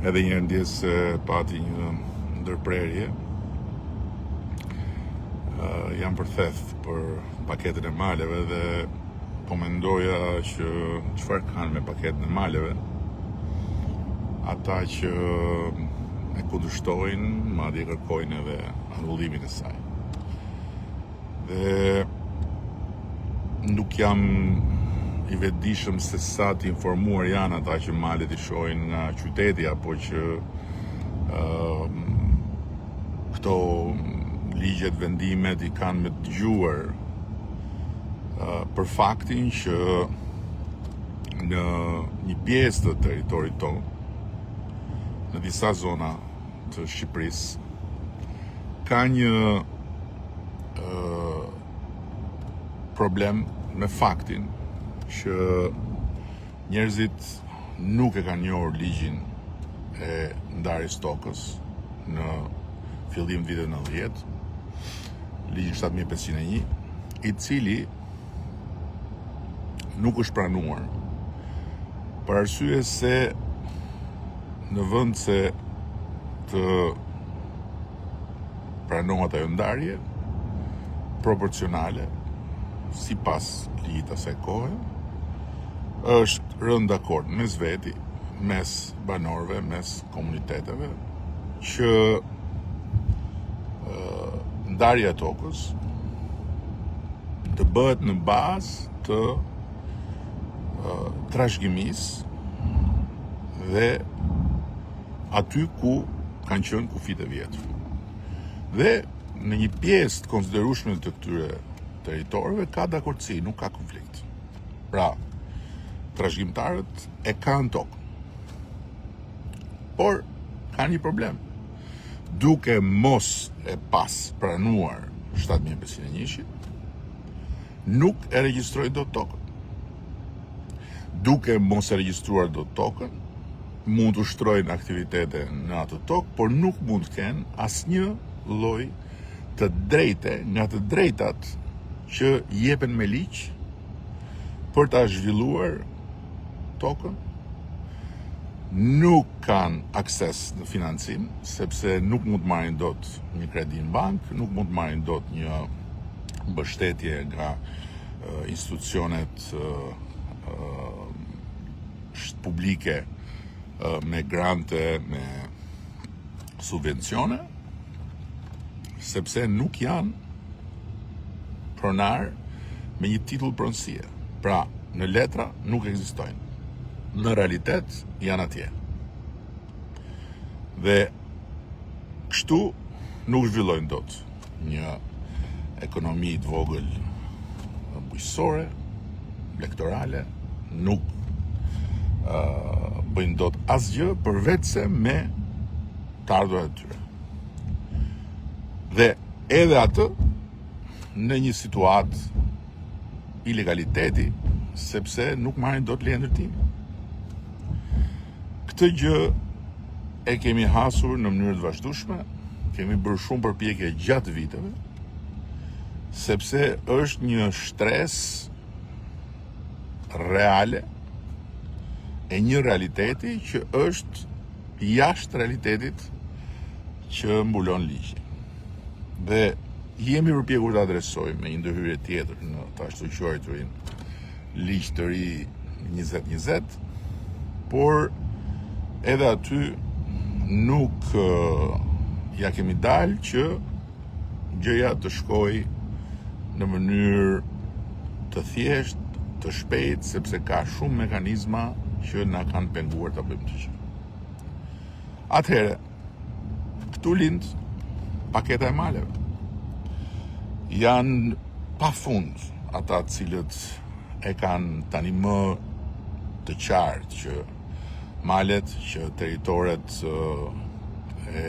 edhe një ndjes se pati një ndërprerje. Jam përtheth për paketën e maleve dhe po mendoja që çfarë kanë me paketën e maleve ata që e kundërshtojnë, madje kërkojnë edhe anullimin e saj. Dhe nuk jam i vetëdijshëm se sa të informuar janë ata që malet i shohin nga qyteti, apo që këto ligjet, vendimet i kanë me dëgjuar për faktin që në një pjesë të territorit tonë, në disa zona të Shqipërisë, ka një problem me faktin që njerëzit nuk e kanë njohur ligjin e ndarjes tokës në fillim vitit 90, ligjin 7501, i cili nuk është pranuar për arsye se në vend se të pranohet ajo ndarje proporcionale sipas ligjit asaj kohe, është rënë dakord mes veti, mes banorëve, mes komuniteteve, që ndarja e tokës të bëhet në bazë të trashëgimisë dhe aty ku kanë qenë kufit e vjetër. Dhe në një pjesë të konsiderueshme të këtyre territorëve ka dakordsi, nuk ka konflikt. Pra, trashëgimtarët e kanë tokën. Por ka një problem. Duke mos e pas pranuar 7501, nuk e regjistrojnë dot tokën. Duke mos e regjistruar dot tokën, mund të ushtrojnë aktivitete në atë tokë, por nuk mund të kenë asnjë lloj të drejte nga të drejtat që jepen me ligj për ta zhvilluar tokën. Nuk kanë akses në financim, sepse nuk mund të marrin dot një kredi në bank, nuk mund të marrin dot një mbështetje nga institucionet publike me grante, me subvencione, sepse nuk janë pronar me një titull pronësie. Pra, në letra nuk ekzistojnë. Në realitet janë atje. Dhe kështu nuk zhvillojnë dot një ekonomi të vogël bujqësore, elektorale, nuk bëjnë dot asgjë përveçse me të ardhurat e tyre. Dhe edhe atë në një situatë ilegaliteti, sepse nuk marrin dot leje ndërtimi. Këtë gjë e kemi hasur në mënyrë të vazhdueshme, kemi bërë shumë përpjekje gjatë viteve, sepse është një stres reale e një realiteti që është jashtë realitetit që mbulon ligji. Dhe jemi përpjekur të adresojmë me një ndërhyrje tjetër në të ashtu quajturin ligj të ri 2020, por edhe aty nuk ja kemi dalë që gjëja të shkojë në mënyrë të thjeshtë, të shpejtë, sepse ka shumë mekanizma që na kanë penguar ta bëjmë të gjë. Atëherë, këtu lind paketa e maleve. Janë pafund ata të cilët e kanë tani më të qartë që malet, që territoret e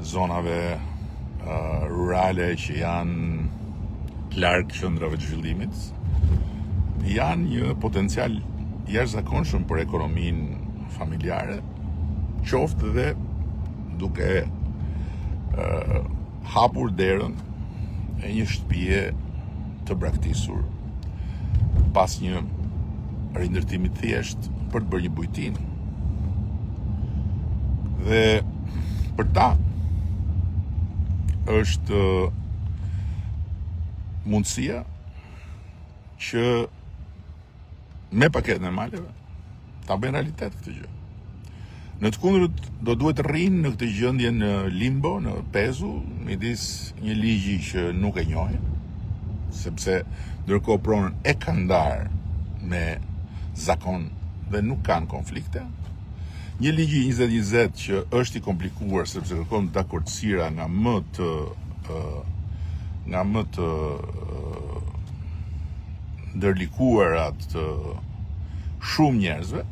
zonave rurale që janë larg qendrave të zhvillimit, janë një potencial jashtëzakonshëm për ekonominë familjare, qoftë dhe duke hapur derën e një shtëpie të braktisur pas një rindërtimi thjesht për të bërë një bujtinë. Dhe për ta është mundësia që me paketën e maleve ta bëjnë realitet këtë gjë. Në të kundërt do duhet rrinë në këtë gjendje në limbo, në pezu, midis një ligji që nuk e njohin, sepse ndërkohë pronën e kanë ndarë me zakon dhe nuk kanë konflikte. Një ligji 2020 që është i komplikuar sepse kërkon dakordësira nga më të ndërlikuarat të shumë njerëzve,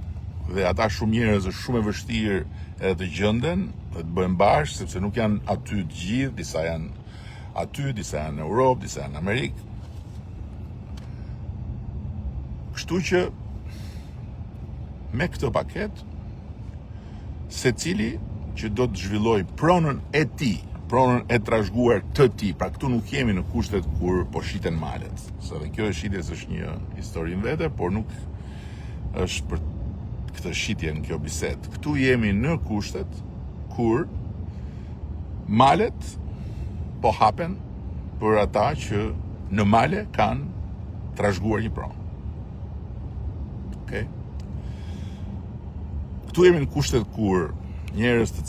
dhe ata shumë njerëz është shumë e vështirë edhe të gjenden dhe të bëhen bashkë, sepse nuk janë aty të gjithë, disa janë aty, disa janë në Europë, disa janë në Amerikë. Kështu që me këtë paketë, secili që do të zhvilloj pronën e tij, pronën e trashëguar të tij, pra këtu nuk jemi në kushtet kur po shiten malet. Sa dhe kjo shitjes është një histori në vete, por nuk është për këtë shitje në kjo bisedë. Këtu jemi në kushtet kur malet po hapen për ata që në male kanë trashëguar një pronë. Okay? Këtu jemi në kushtet kur njerëz të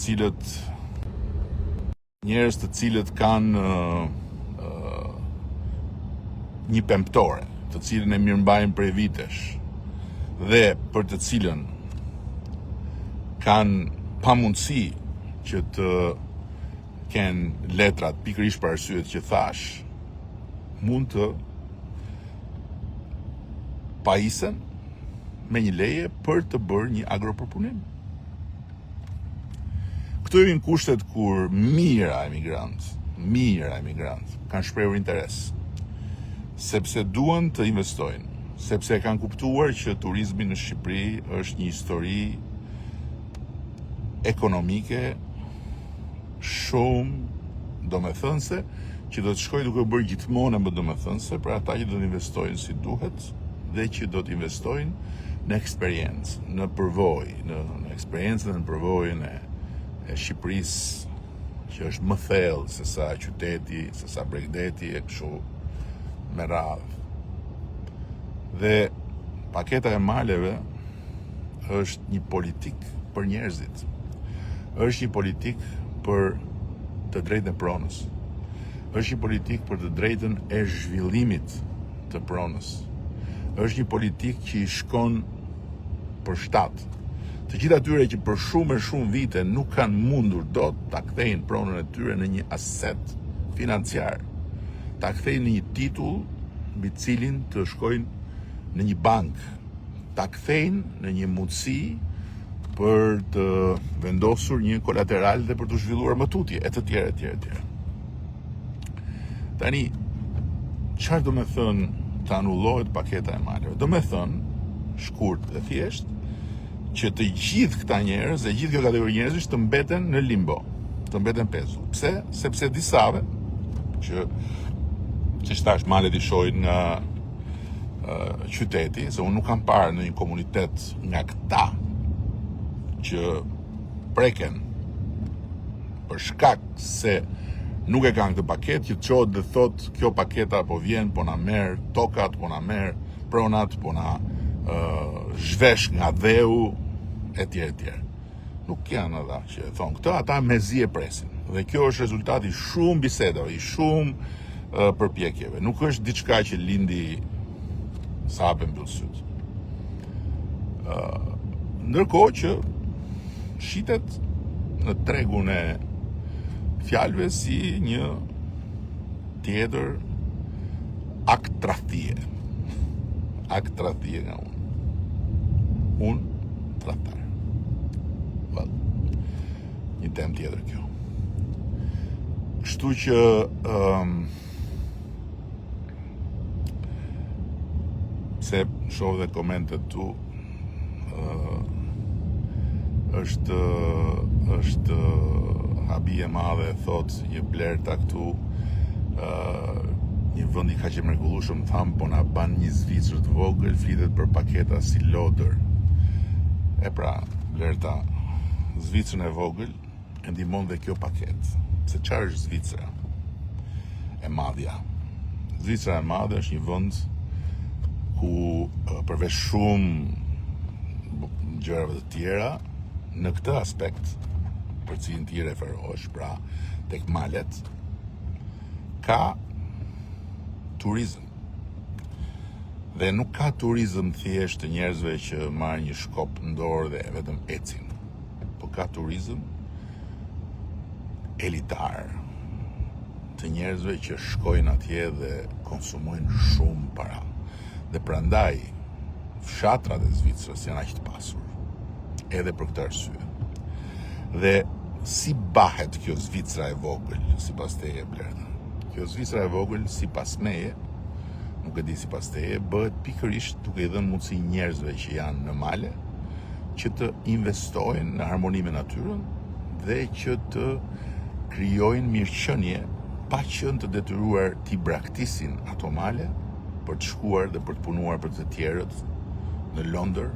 cilët kanë një pemtore, të cilën e mirëmbajnë prej vitesh dhe për të cilën kanë pamundësi që të kenë letrat pikërisht për arsyet që thash, mund të pajisen me një leje për të bërë një agropërpunim. Këtu jemi në kushtet kur mira emigrantë kanë shprehur interes, sepse duan të investojnë, sepse kanë kuptuar që turizmi në Shqipëri është një histori ekonomike shumë domethënëse, që do të shkojë duke bërë gjithmonë më domethënëse për ata që do të investojnë si duhet dhe që do të investojnë në eksperiencë, në përvojë, në eksperiencën dhe në përvojën e Shqipërisë, që është më thellë se sa qyteti, se sa Bregdeti e kështu me radhë. Dhe paketa e maleve është një politik për njerëzit. Është një politik për të drejtën e pronës. Është një politik për të drejtën e zhvillimit të pronës. Është një politik që i shkon për shtatë. Të gjithë atyre që për shumë vite nuk kanë mundur dot ta kthejnë pronën e tyre në një aset financiar, ta kthejnë në një titull mbi cilin të shkojnë në një bankë, ta kthejnë në një mundësi për të vendosur një kolateral dhe për të zhvilluar më tutje, e të tjera. Tani, çfarë do me thënë të anullohet paketa e maleve? Do me thënë, shkurt dhe thjesht, që të gjithë këta njerëz, dhe gjithë kjo kategori njerëzish të mbeten në limbo, të mbeten pezu. Pse? Sepse disave, që thash malet i shojnë nga qyteti, se unë nuk kam parë në një komunitet nga këta që preken për shkak se nuk e kanë këtë paket, që çohet dhe thot kjo paketa po vjen, po na merr tokat, po na merr pronat, po na zhvesh nga dheu, etj. Nuk janë ata që thonë këtë, ata mezi e presin. Dhe kjo është rezultati shumë bisedave, i shumë përpjekjeve. Nuk është diçka që lindi sa hapen mbyll syt. Ndërkohë që shitet në tregun e fjalëve si një tjetër akt tradhtie. Akt tradhtie nga unë. Unë tradhtar. Një temë tjetër kjo. Kështu që se shoh dhe komentet tu, është habi e madhe, thot një blerta këtu, një vend i kaq i mrekullueshëm, tham po na ban një Zvicër të vogël, flitet për paketa si lodër. E pra, blerta, Zvicrën e vogël e ndihmon dhe kjo paketë. Se çfarë është Zvicra e Madhja? Zvicra e Madhe është një vend ku përveç shumë gjërave të tjera, në këtë aspekt për cilin ti referohesh, pra tek malet, ka turizëm. Dhe nuk ka turizëm thjesht të njerëzve që marrin një shkop në dorë dhe vetëm ecin, po ka turizëm elitar, të njerëzve që shkojnë atje dhe konsumojnë shumë para. Dhe prandaj fshatrat e Zvicrës janë aq të pasur, edhe për këtë arsye. Dhe si bahet kjo Zvicra e vogël, sipas teje, Blerta? Kjo Zvicra e vogël, sipas meje, nuk e di sipas teje, bëhet pikërisht duke i dhënë mundësi njerëzve që janë në male që të investojnë në harmoni me natyrën dhe që të krijojnë mirëqenie pa qenë të detyruar t'i braktisin ato male për të shkuar dhe për të punuar për të tjerët në Londër,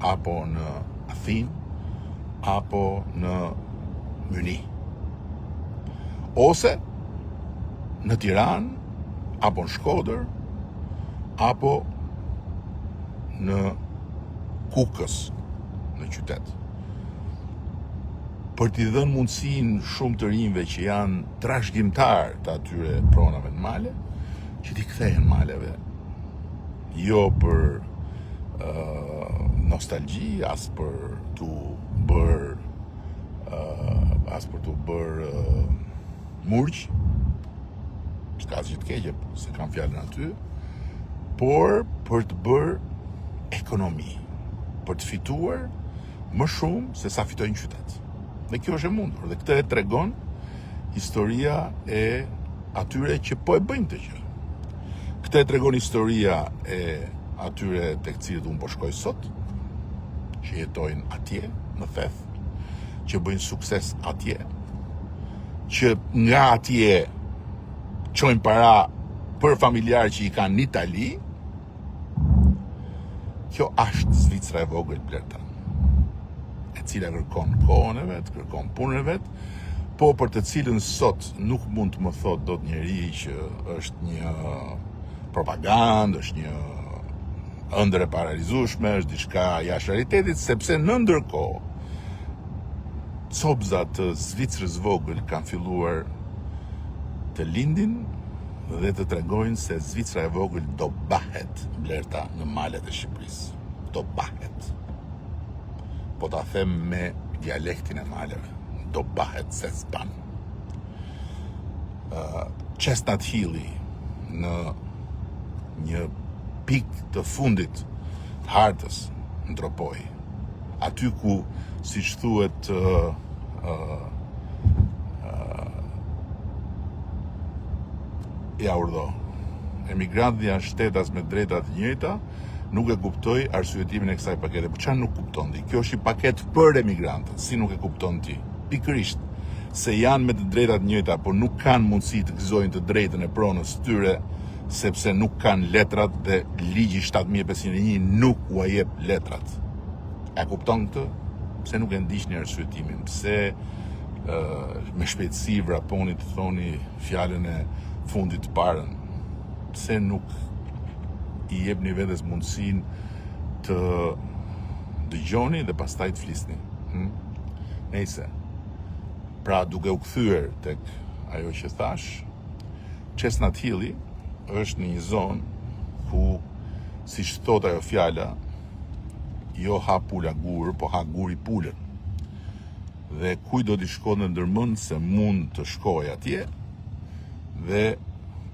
apo në Athinë, apo në Myni. Ose në Tiranë, apo në Shkodër, apo në Kukës, në qytet. Për t'i dhënë mundësinë shumë të rinjve që janë trashëgimtar të atyre pronave në male, që t'i kthehen maleve. Jo për nostalgji, as për t'u bërë murq, s'ka asgjë të keqe, se kam fjalën aty, por për të bërë ekonomi, për të fituar më shumë se sa fitojnë në qytet. Dhe kjo është e mundur, dhe këtë e tregon historia e atyre që po e bëjnë të gjë. Këtë e tregon historia e atyre tek cilët unë po shkoj sot, që jetojnë atje, në theth, që bëjnë sukses atje, që nga atje çojnë para për familjarë që i kanë në Itali. Kjo është Zvicra e vogël, Blerta, e cila kërkon kohën e vet, kërkon punën e vet, po për të cilën sot nuk mund të më thot dot njeri që është një propagandë, është një ëndër e paralizueshme, është diçka jashtë realitetit, sepse në ndërkohë copzat të Zvicrës vogël kanë filluar të lindin dhe të tregojnë se Zvicra e vogël do bahet, Blerta, në malet e Shqipërisë. Do bahet. Po ta them me dialektin e maleve. Do bahet se s'ban. Chestnut Hilli në një pikë të fundit të hartës në Tropoj. Aty ku, siç thuhet, ja urdhë, emigrantët janë shtetas me drejta të njëjta, nuk e kuptoj arsyetimin e kësaj pakete. Por çfarë nuk kupton ti? Kjo është një paketë për emigrantët. Si nuk e kupton ti? Pikërisht se janë me të drejta të njëjta, por nuk kanë mundësi të gëzojnë të drejtën e pronës së tyre, sepse nuk kanë letrat dhe ligji 7501 nuk u jep letrat. E kupton këtë? Pse nuk e ndiqni arsyetimin? Pse me shpejtësi vraponi të thoni fjalën e fundit të parën? Pse nuk i jepni vetes mundësinë të dëgjoni dhe pastaj të flisni? Nëse. Pra, duke u kthyer tek ajo që thash, Chestnut Hilli është në një zonë ku, siç thot ajo fjala, jo ha pula gur, po ha guri pulën. Dhe kujt do t'i shkon ndërmend se mund të shkojë atje dhe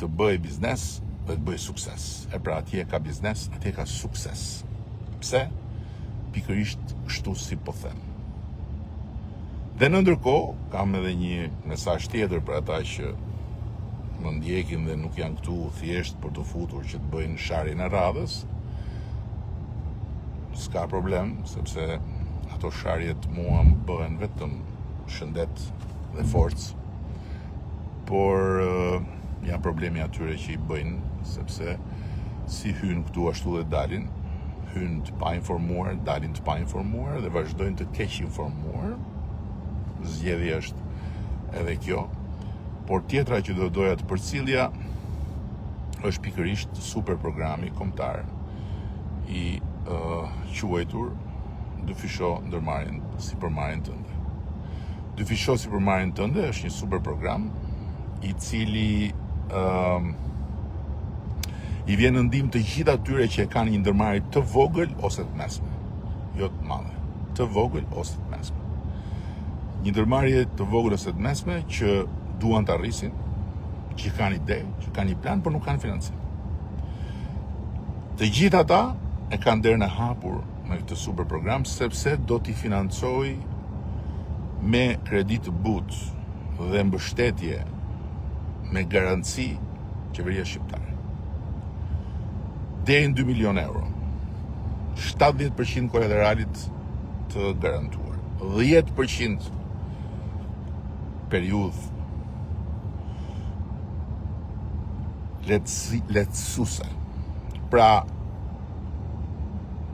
të bëj biznes dhe të bëj sukses. E pra atje ka biznes, atje ka sukses. Pse? Pikërisht kështu si po them. Dhe në ndërkohë, kam edhe një mesazh tjetër për ata që më ndjekin dhe nuk janë këtu thjesht për të futur që të bëjnë sharrin e radhës. S'ka problem, sepse ato sharjet mua më bëhen vetëm shëndet dhe forcë. Por janë problemi atyre që i bëjnë, sepse si hyn këtu ashtu dhe dalin, hynë të pa informuar, dalin të pa informuar dhe vazhdojnë të keq informuar. Zgjedhja është edhe kjo. Por tjetra që do doja të përcjellja është pikërisht super programi kombëtar i quajtur Dyfisho ndërmarrjen sipërmarrjen tënde. Dyfisho sipërmarrjen tënde është një super program i cili i vjen në ndihmë të gjithë atyre që kanë një ndërmarrje të vogël ose të mesme, jo të madhe, të vogël ose të mesme. Një ndërmarrje të vogël ose të mesme që duan të arrisin, që kanë ide, që kanë një plan, por nuk kanë financim. Të gjithë ata e kanë derën e hapur me këtë super program sepse do t'i financoj me kredit të butë dhe mbështetje me garanci qeveria shqiptare. Deri në 2 milion euro. 70% kolateralit të garantuar. 10% periudhë lehtësuese. Pra,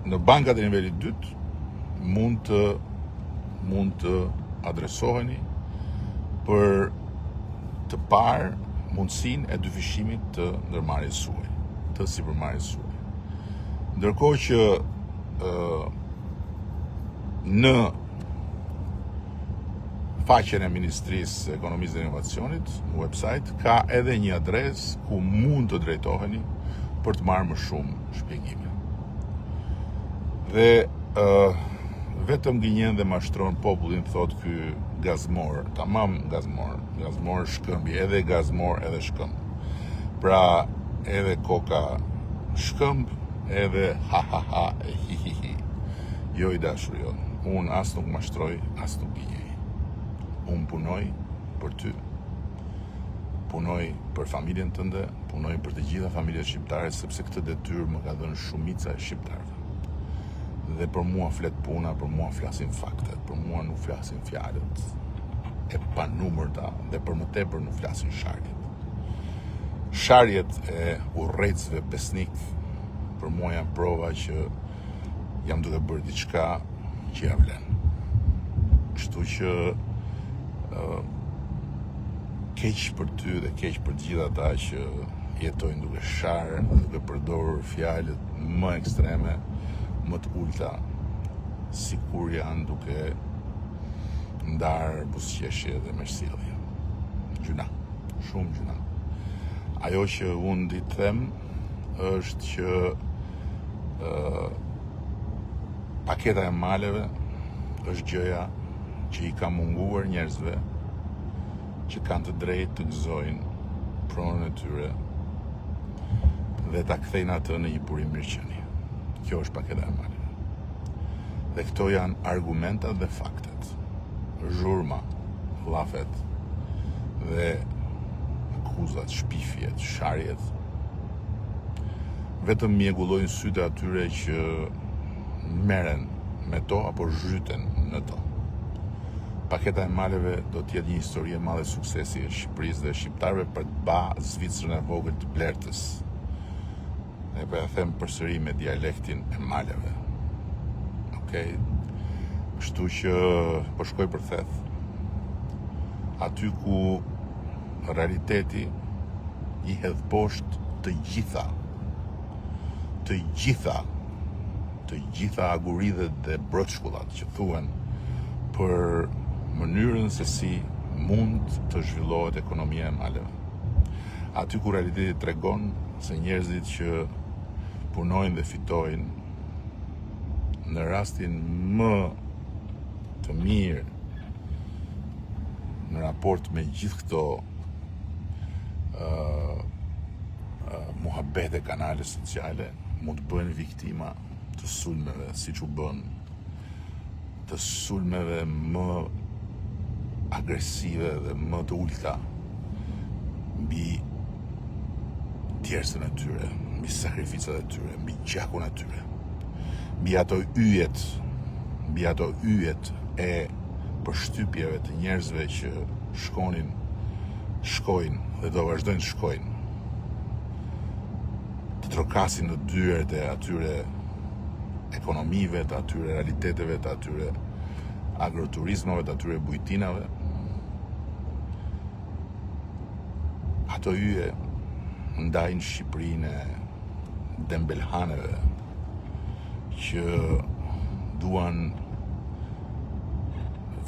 në bankat e nivelit 2 mund të adresoheni për të parë mundësinë e dyfishimit të ndërmarrjes suaj, të sipërmarrjes suaj. Ndërkohë që në faqen e Ministrisë së Ekonomisë dhe Inovacionit, në website, ka edhe një adresë ku mund të drejtoheni për të marrë më shumë shpjegime. Dhe vetëm gënjen dhe mashtron popullin, thot ky gazmor, tamam gazmor shkëmbi, edhe gazmor edhe shkëmb. Pra edhe koka shkëmb, edhe ha ha ha e hi hi hi. Jo i dashur jon, unë as nuk mashtroj, as nuk gënjej. Unë punoj për ty, punoj për familjen tënde, punoj për të gjitha familjet shqiptare, sepse këtë detyrë më ka dhënë shumica e shqiptarëve. Dhe për mua flet puna, për mua flasin faktet, për mua nuk flasin fjalët e panumërta dhe për më tepër nuk flasin sharjet. Sharjet e urrejtësve besnik për mua janë prova që jam duke bërë diçka që ja vlen. Kështu që keq për ty dhe keq për të gjithë ata që jetojnë duke sharë, duke përdorur fjalët më ekstreme, më të ulta, sikur janë duke ndarë buzëqeshje dhe mersjellje. Gjuna, shumë gjuna. Ajo që unë di të them është që paketa e maleve është gjëja që i ka munguar njerëzve që kanë të drejtë të gëzojnë pronën e tyre dhe ta kthejnë atë në një burim mirëqenie. Kjo është paketa e maleve. Dhe këto janë argumentat dhe faktet. Zhurma, llafet dhe akuzat, shpifjet, sharjet vetëm mjegullojnë sytë atyre që merren me to apo zhyten në to. Paketa e maleve do të jetë një histori e madhe suksesi e Shqipërisë dhe shqiptarëve për të ba Zvicrën e vogël të blertës. E po ja them përsëri me dialektin e maleve. Okej. Kështu që po shkoj për theth. Aty ku realiteti i hedh poshtë të gjitha aguridhet dhe brotshkullat që thuhen për mënyrën se si mund të zhvillohet ekonomia e maleve. Aty ku realiteti tregon se njerëzit që punojnë dhe fitojnë në rastin më të mirë në raport me gjithë këto muhabete kanale sociale mund të bëhen viktima të sulmeve, siç u bën, të sulmeve më agresive dhe më të ulta mbi djersën e tyre, mbi sakrificat e tyre, mbi gjakun e tyre, mbi ato yjet e përshtypjeve të njerëzve që shkojnë dhe do vazhdojnë të shkojnë, të trokasin në dyert e atyre ekonomive, të atyre realiteteve, të atyre agroturizmave, të atyre bujtinave. Ato yje ndajnë Shqipërinë e dembelhaneve që duan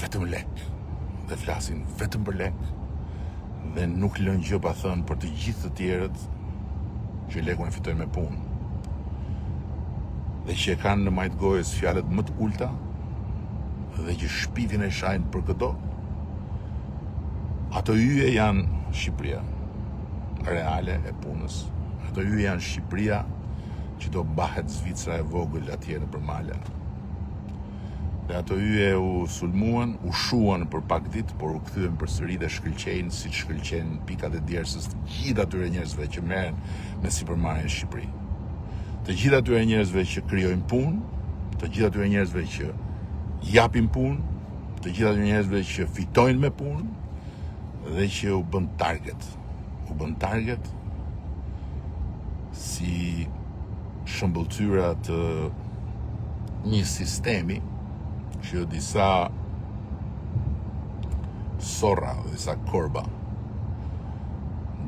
vetëm lek dhe flasin vetëm për lek dhe nuk lënë gjë pa thënë për të gjithë të tjerët që lekun e fitojnë me punë dhe që e kanë në majtë gojës fjalët më të ulta dhe që shpitin e shajnë për këto. Ato yje janë Shqipëria reale e punës. Ato yje janë Shqipëria që do mbahet Zvicra e vogël atje në përmala. Dhe ato yje u sulmuan, u shuan për pak ditë, por u kthyen përsëri dhe shkëlqejnë si shkëlqejnë pikat e djersës të gjithë atyre njerëzve që merren me sipërmarrjen në Shqipëri. Të gjithë atyre njerëzve që krijojnë punë, të gjithë atyre njerëzve që japin punë, të gjithë atyre njerëzve që fitojnë me punë dhe që u bën target. U bën target si shëmbëltyra të një sistemi që disa sorra, disa korba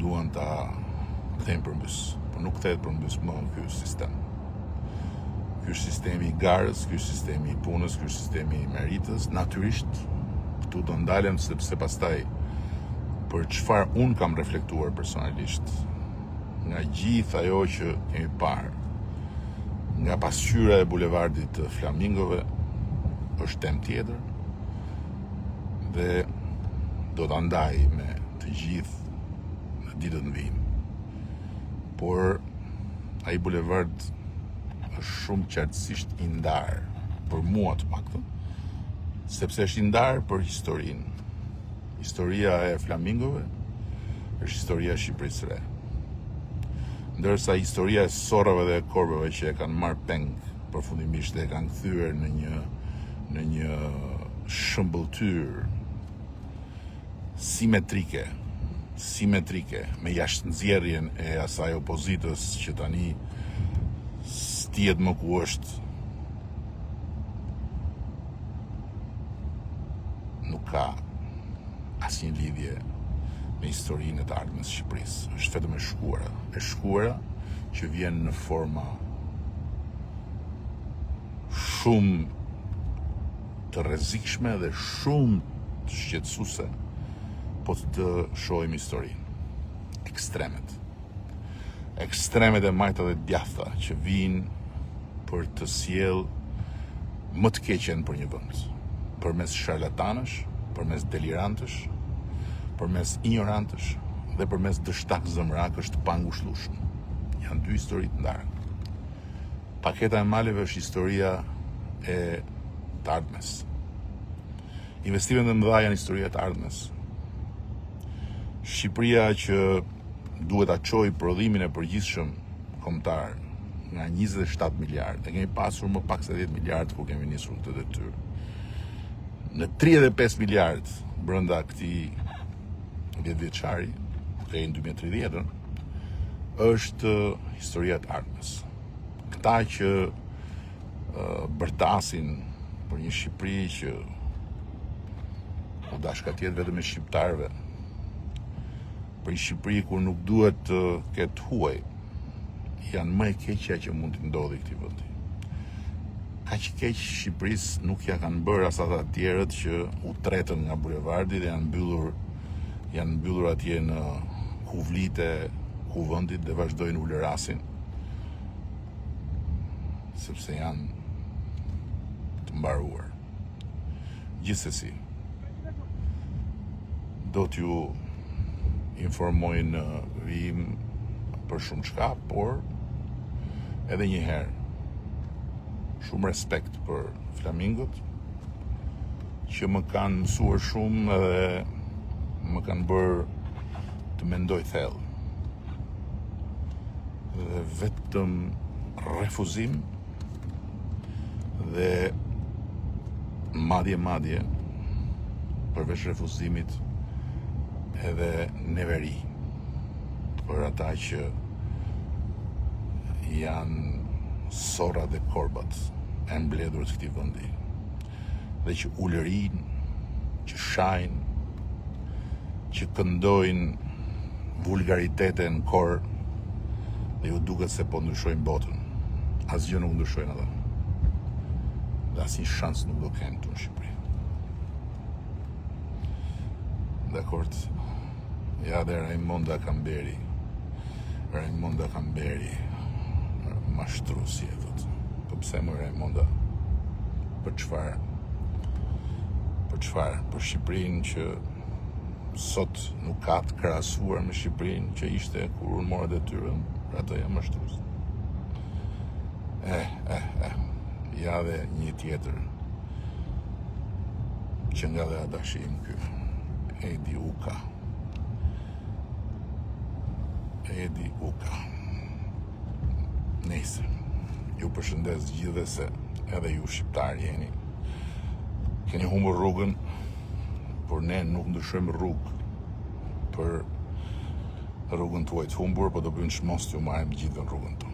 duan ta kthejnë përmbys, por nuk kthehet përmbys më ky sistem. Ky është sistemi i garës, ky është sistemi i punës, ky është sistemi i meritës. Natyrisht këtu do ndalem sepse pastaj për çfarë un kam reflektuar personalisht nga gjithë ajo që kemi parë, nga pasqyra e bulevardit të Flamingove, është temë tjetër dhe do ta ndaj me të gjithë në ditët në vijim. Por ai bulevard është shumë qartësisht i ndarë, për mua të paktën, sepse është i ndarë për historinë. Historia e Flamingove është historia e Shqipërisë së re. Ndërsa historia e sorrave dhe e korbeve që e kanë marrë peng përfundimisht dhe e kanë kthyer në një shëmbëltyr simetrike me jashtënxjerrjen e asaj opozitës që tani stihet më ku është, nuk ka asnjë lidhje me historinë e të ardhmës së Shqipërisë. Është vetëm e shkuara që vjen në forma shumë të rrezikshme dhe shumë të shqetësuese po të shohim historinë. Ekstremet e majta dhe djathta që vinë për të sjellë më të keqen për një vend, përmes sharlatanësh, përmes delirantësh, përmes ignorantësh dhe përmes dështak zëmrakësh të pangushtueshëm. Janë dy histori të ndara. Paketa e maleve është historia e të ardhmes. Investimet e mëdha janë historia e të ardhmes. Shqipëria që duhet ta çojë prodhimin e përgjithshëm kombëtar nga 27 miliardë, dhe kemi pasur më pak se 10 miliardë kur kemi nisur këtë detyrë. Në 35 miliardë brenda këtij 10 vjeçari, deri në 2030, është historia e të ardhmes. Këta që bërtasin për një Shqipëri që u dashkatjet vetëm me shqiptarëve, për një Shqipëri ku nuk duhet të ketë huaj, janë më e keqja që mund të ndodhi këtij vendi. Kaq keq Shqipërisë nuk ja kanë bërë as ata të tjerët që u tretën nga bulevardi dhe janë mbyllur atje në kuvlite kuvendit dhe vazhdojnë ulërasin sepse janë të mbaruar. Gjithsesi, do t'ju informoj në vijim për shumë çka, por edhe një herë shumë respekt për flamingot që më kanë mësuar shumë edhe më kanë bërë të mendoj thellë. Dhe vetëm refuzim dhe madje përveç refuzimit edhe neveri për ata që janë sorrat dhe korbat e mbledhur të këtij vendi, dhe që ulërin, që shajnë, që këndojnë vulgaritete në kor, dhe ju duket se po ndryshojnë botën. Asgjë nuk ndryshojnë ata. Dhe asnjë shans nuk do kenë këtu në Shqipëri. Dakord? Ja dhe Raimonda Kamberi. Raimonda Kamberi, mashtruesi e thot. Po pse më Raimonda? Për çfarë? Për çfarë? Për Shqipërinë që sot nuk ka të krahasuar me Shqipërinë që ishte kur unë mora detyrën, për atë jam mashtrues. Ja dhe një tjetër që nga dhe adashim ky, Edi Uka. Edi Uka. Nëse ju përshëndes gjithë se edhe ju shqiptar jeni. Keni humbur rrugën, por ne nuk ndryshojmë rrugë për rrugën tuaj të humbur, po do bëjmë çmos t'ju marrim gjithë në rrugën tonë.